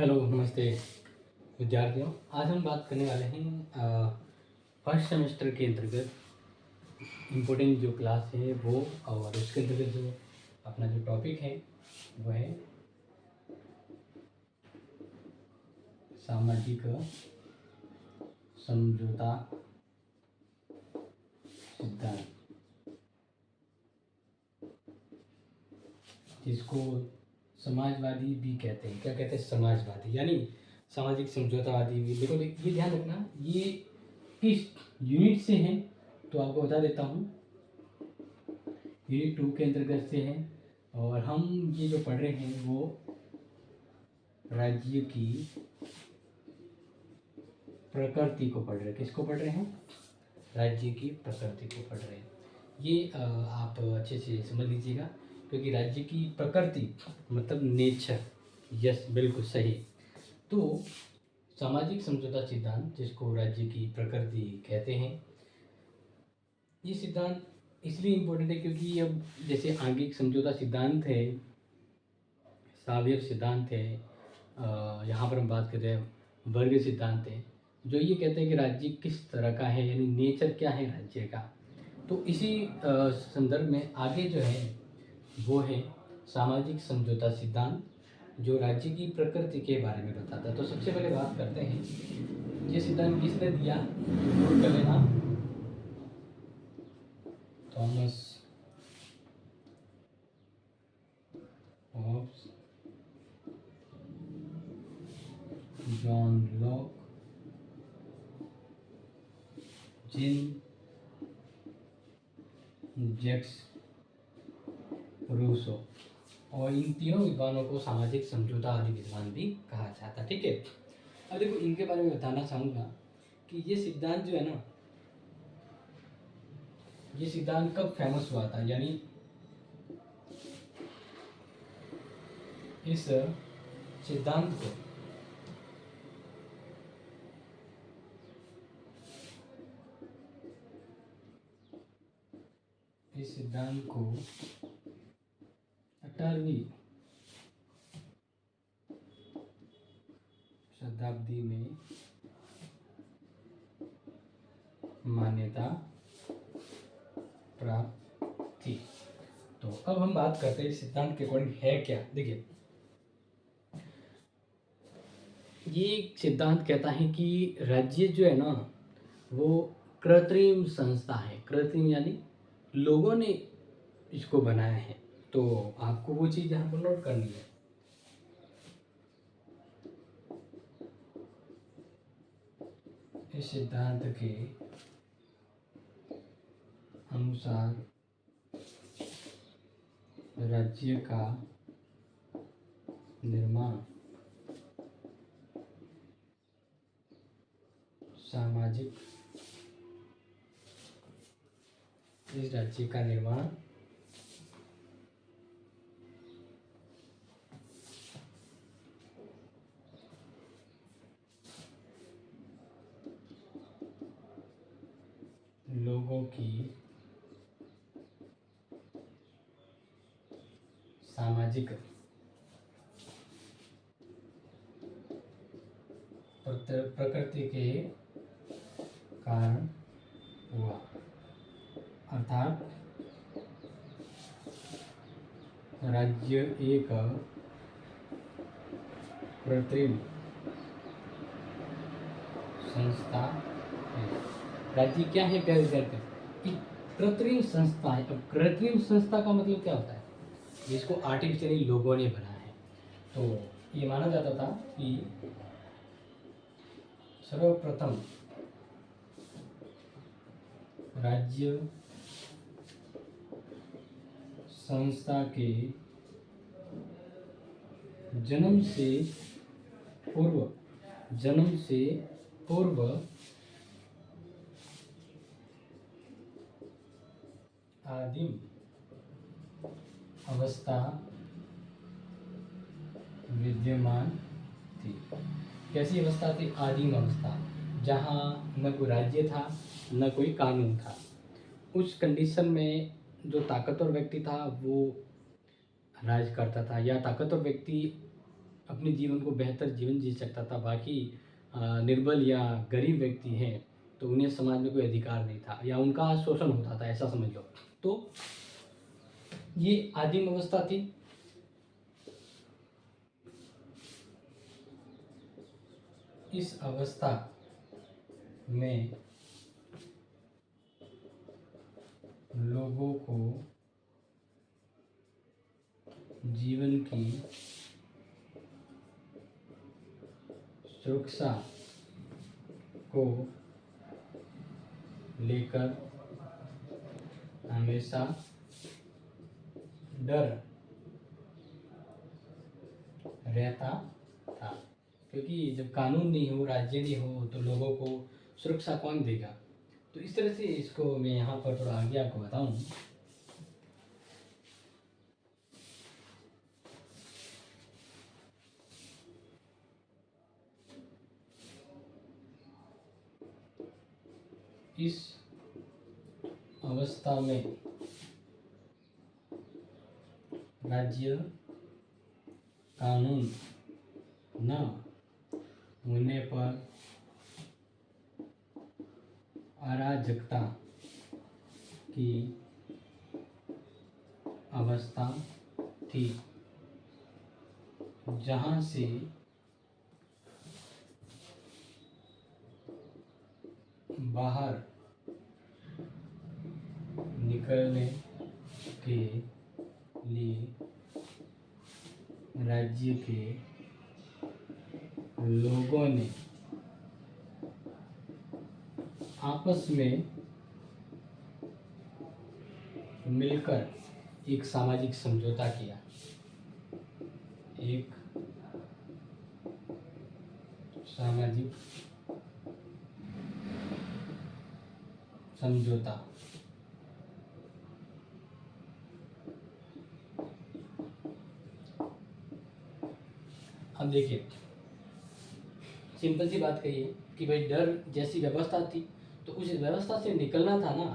Hello, नमस्ते विद्यार्थियों। आज हम बात करने वाले हैं फर्स्ट सेमेस्टर के अंतर्गत इम्पोर्टेंट जो क्लास है वो, और उसके अंतर्गत जो अपना जो टॉपिक है वो है सामाजिक समझौता सिद्धांत, जिसको समाजवादी भी कहते हैं। क्या कहते हैं? समाजवादी, यानी सामाजिक समझौतावादी भी। देखो, ये ध्यान रखना, ये किस यूनिट से है तो आपको बता देता हूँ। यूनिट 2 के अंतर्गत से है, और हम ये जो पढ़ रहे हैं वो राज्य की प्रकृति को पढ़ रहे हैं। किसको पढ़ रहे हैं? राज्य की प्रकृति को पढ़ रहे हैं। ये आप अच्छे से समझ लीजिएगा, क्योंकि राज्य की प्रकृति मतलब नेचर। यस, बिल्कुल सही। तो सामाजिक समझौता सिद्धांत, जिसको राज्य की प्रकृति कहते हैं, ये सिद्धांत इसलिए इम्पोर्टेंट है क्योंकि अब जैसे आंगिक समझौता सिद्धांत है, सावयव सिद्धांत है, यहाँ पर हम बात कर रहे हैं वर्ग सिद्धांत है, जो ये कहते हैं कि राज्य किस तरह का है, यानी नेचर क्या है राज्य का। तो इसी संदर्भ में आगे जो है वो है सामाजिक समझौता सिद्धांत, जो राज्य की प्रकृति के बारे में बताता है। तो सबसे पहले बात करते हैं, ये सिद्धांत किसने दिया? नोट कर लेना, थॉमस हॉब्स, जॉन लॉक, जिन जैक्स रूसो। और इन तीनों विद्वानों को सामाजिक समझौता आदि विद्वान भी कहा जाता है। ठीक है। अब देखो, इनके बारे में बताना चाहूँगा कि ये सिद्धांत जो है ना, ये सिद्धांत कब फेमस हुआ था, यानी इस सिद्धांत को इस सिद्धांत को 18वीं शताब्दी में मान्यता प्राप्त थी। तो अब हम बात करते हैं इस सिद्धांत के अकॉर्डिंग है क्या। देखिए, ये सिद्धांत कहता है कि राज्य जो है ना, वो कृत्रिम संस्था है। कृत्रिम यानी लोगों ने इसको बनाया है। तो आपको वो चीज़ यहाँ पर नोट करनी है। इस सिद्धांत के अनुसार राज्य का निर्माण सामाजिक इस राज्य का निर्माण लोगों की सामाजिक प्रकृति के कारण हुआ। अर्थात राज्य एक कृत्रिम संस्था है। राज्य क्या है? प्यारे विद्यार्थी, कि कृत्रिम संस्था है। अब कृत्रिम संस्था का मतलब क्या होता है? जिसको आर्टिफिशियली लोगों ने बनाया है। तो ये माना जाता था कि सर्वप्रथम राज्य संस्था के जन्म से पूर्व आदिम अवस्था विद्यमान थी। कैसी अवस्था थी? आदिम अवस्था, जहाँ न कोई राज्य था, न कोई कानून था। उस कंडीशन में जो ताकतवर व्यक्ति था वो राज करता था, या ताकतवर व्यक्ति अपने जीवन को बेहतर जीवन जी सकता था। बाकी निर्बल या गरीब व्यक्ति हैं तो उन्हें समाज में कोई अधिकार नहीं था या उनका शोषण होता था, ऐसा समझ लो। तो ये आदिम अवस्था थी। इस अवस्था में लोगों को जीवन की सुरक्षा को लेकर हमेशा डर रहता था, क्योंकि जब कानून नहीं हो, राज्य नहीं हो, तो लोगों को सुरक्षा कौन देगा। तो इस तरह से इसको मैं यहाँ पर थोड़ा आगे आपको बताऊं। इस अवस्था में राज्य कानून न होने पर अराजकता की अवस्था थी, जहाँ से बाहर निकलने के लिए राज्य के लोगों ने आपस में मिलकर एक सामाजिक समझौता किया। एक सामाजिक समझौता। अब देखिए, सिंपल सी बात कही है कि भाई डर जैसी व्यवस्था थी, तो उस व्यवस्था से निकलना था ना,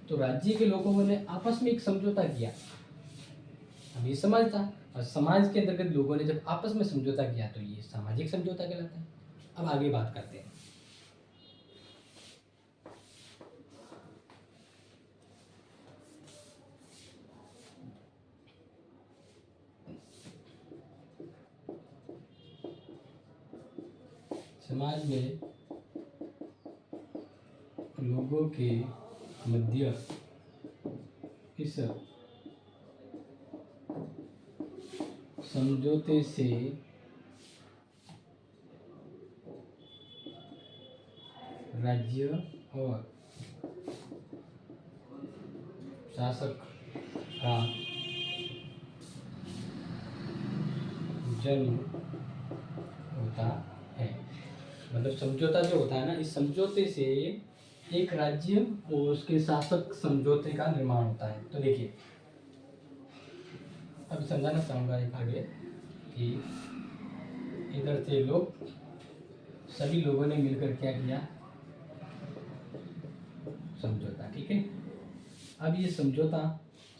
तो राज्य के लोगों ने आपस में एक समझौता किया। अब ये समाज था, और समाज के अंतर्गत लोगों ने जब आपस में समझौता किया तो ये सामाजिक समझौता कहलाता है। अब आगे बात करते हैं। समाज में लोगों के मध्य इस समझौते से राज्य और शासक का जन्म होता है। मतलब समझौता जो होता है ना, इस समझौते से एक राज्य और उसके शासक समझौते का निर्माण होता है। तो देखिए, अब समझाना चाहूँगा एक आगे कि इधर से लोग सभी लोगों ने मिलकर क्या किया, समझौता। ठीक है। अब ये समझौता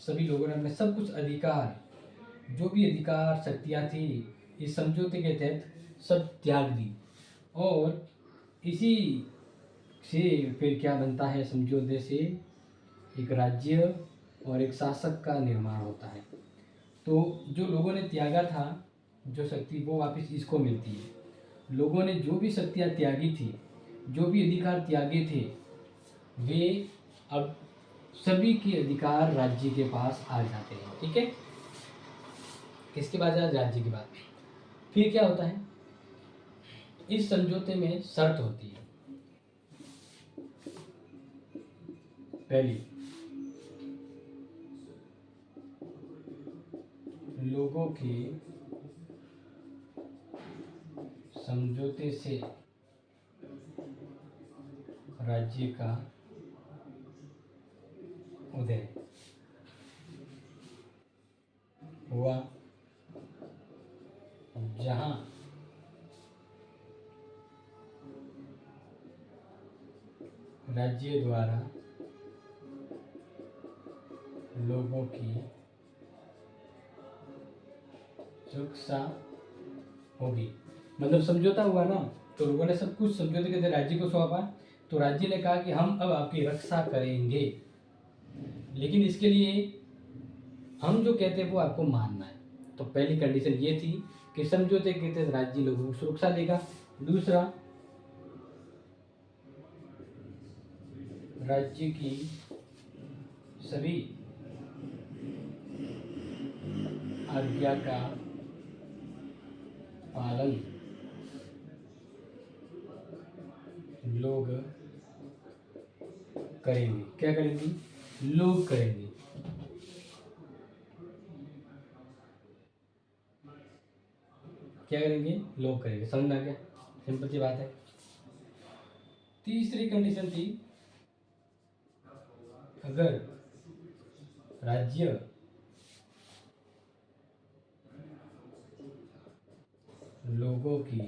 सभी लोगों ने अपने सब कुछ अधिकार, जो भी अधिकार शक्तियाँ थी, इस समझौते के तहत सब त्याग दी, और इसी से फिर क्या बनता है, समझौते से एक राज्य और एक शासक का निर्माण होता है। तो जो लोगों ने त्यागा था जो शक्ति, वो वापस इसको मिलती है। लोगों ने जो भी शक्तियाँ त्यागी थी, जो भी अधिकार त्यागे थे, वे अब सभी के अधिकार राज्य के पास आ जाते हैं। ठीक है। किसके बाद राज्य की बात। फिर क्या होता है, इस समझौते में शर्त होती है। पहली, लोगों के समझौते से राज्य का उदय हुआ, जहां राज्य द्वारा लोगों की सुरक्षा होगी। मतलब समझौता हुआ ना, तो लोगों ने सब कुछ समझौते के राज्य को सौंपा, तो राज्य ने कहा कि हम अब आपकी रक्षा करेंगे, लेकिन इसके लिए हम जो कहते हैं वो आपको मानना है। तो पहली कंडीशन ये थी कि समझौते के तहत राज्य लोगों को सुरक्षा देगा। दूसरा, राज्य की सभी आज्ञा का पालन लोग करेंगे। क्या करेंगे? लोग करेंगे। क्या करेंगे? लोग करेंगे। समझ में आ गया? सिंपल सी बात है। तीसरी कंडीशन थी, अगर राज्य लोगों की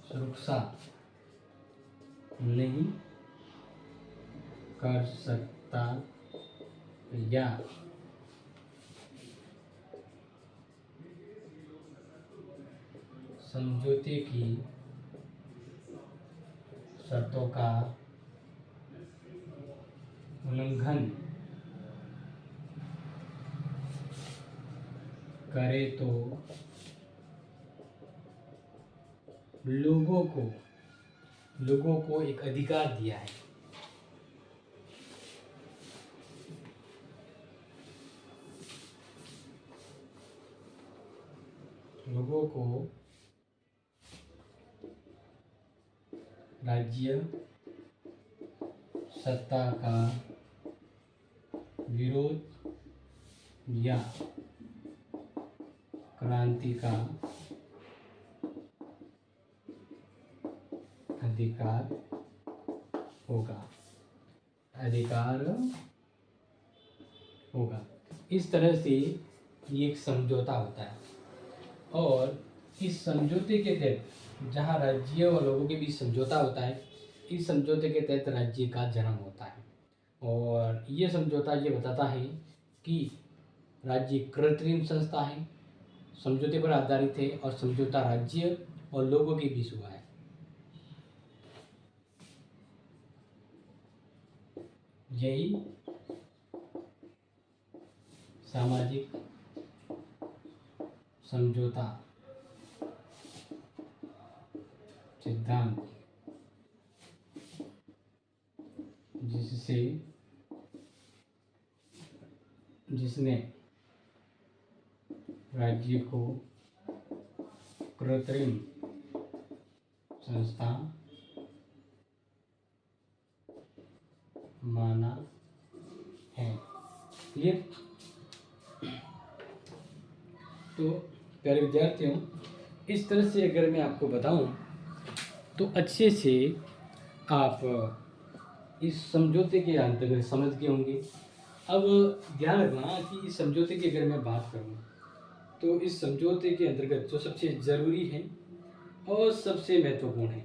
सुरक्षा नहीं कर सकता या समझौते की शर्तों का उल्लंघन करे तो लोगों को एक अधिकार दिया है। लोगों को राज्य सत्ता का विरोध या क्रांति का अधिकार होगा। इस तरह से ये एक समझौता होता है, और इस समझौते के तहत जहाँ राज्य और लोगों के बीच समझौता होता है, इस समझौते के तहत राज्य का जन्म होता है। और ये समझौता ये बताता है कि राज्य कृत्रिम संस्था है, समझौते पर आधारित है, और समझौता राज्य और लोगों के बीच हुआ है। यही सामाजिक समझौता सिद्धांत, जिसने राज्य को कृत्रिम संस्था माना है। क्लियर? तो प्यारे विद्यार्थियों, इस तरह से अगर मैं आपको बताऊं तो अच्छे से आप इस समझौते के अंतर्गत समझ गए होंगे। अब ध्यान रखना कि इस समझौते की अगर मैं बात करूं तो इस समझौते के अंतर्गत जो सबसे ज़रूरी है और सबसे महत्वपूर्ण है,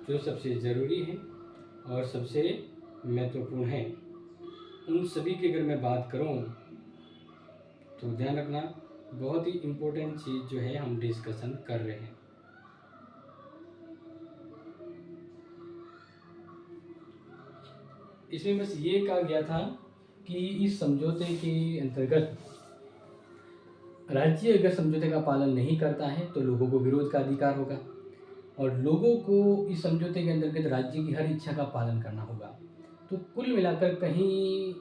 जो सबसे ज़रूरी है और सबसे महत्वपूर्ण है, उन सभी की अगर मैं बात करूं तो ध्यान रखना, बहुत ही इम्पोर्टेंट चीज़ जो है हम डिस्कशन कर रहे हैं। इसमें बस ये कहा गया था कि इस समझौते के अंतर्गत राज्य अगर समझौते का पालन नहीं करता है तो लोगों को विरोध का अधिकार होगा, और लोगों को इस समझौते के अंतर्गत राज्य की हर इच्छा का पालन करना होगा। तो कुल मिलाकर कहीं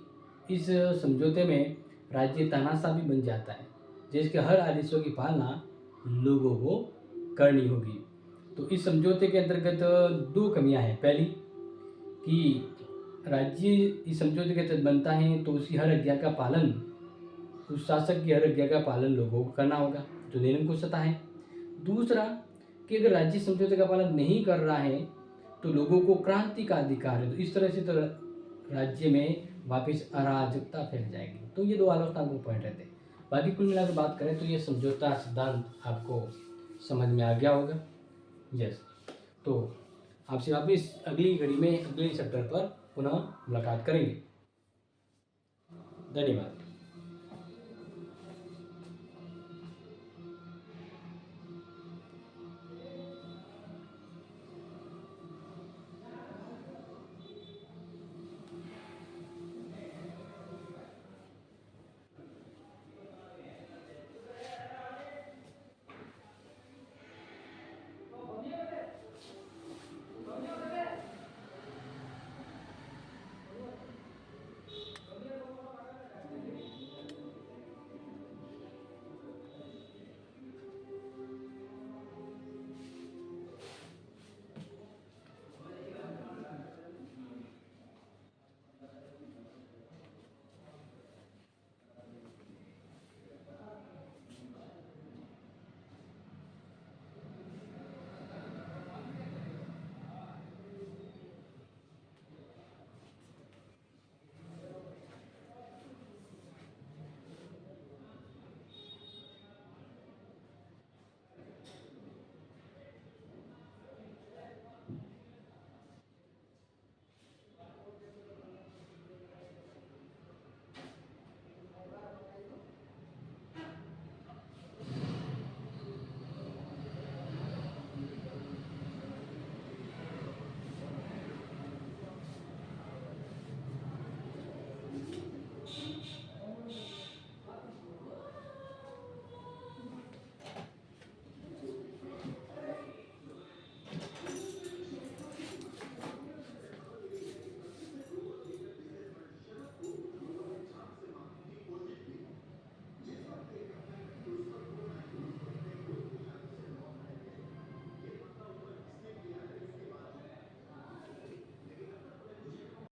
इस समझौते में राज्य तानाशाह भी बन जाता है, जिसके हर आदेशों की पालना लोगों को करनी होगी। तो इस समझौते के अंतर्गत दो कमियां हैं। पहली कि राज्य इस समझौते के तहत बनता है तो उसकी हर आज्ञा का पालन, उस शासक की हर आज्ञा का पालन लोगों को करना होगा, जो निरंकुशता है। दूसरा कि अगर राज्य समझौते का पालन नहीं कर रहा है तो लोगों को क्रांति का अधिकार है। तो इस तरह से तो राज्य में वापस अराजकता फैल जाएगी। तो ये दो आलोचनात्मक पॉइंट रहते हैं। बाकी कुल मिलाकर बात करें तो ये समझौता सिद्धांत आपको समझ में आ गया होगा। यस, तो आपसे वापस अगली घड़ी में अगले चैप्टर पर पुनः मुलाकात करेंगे। धन्यवाद।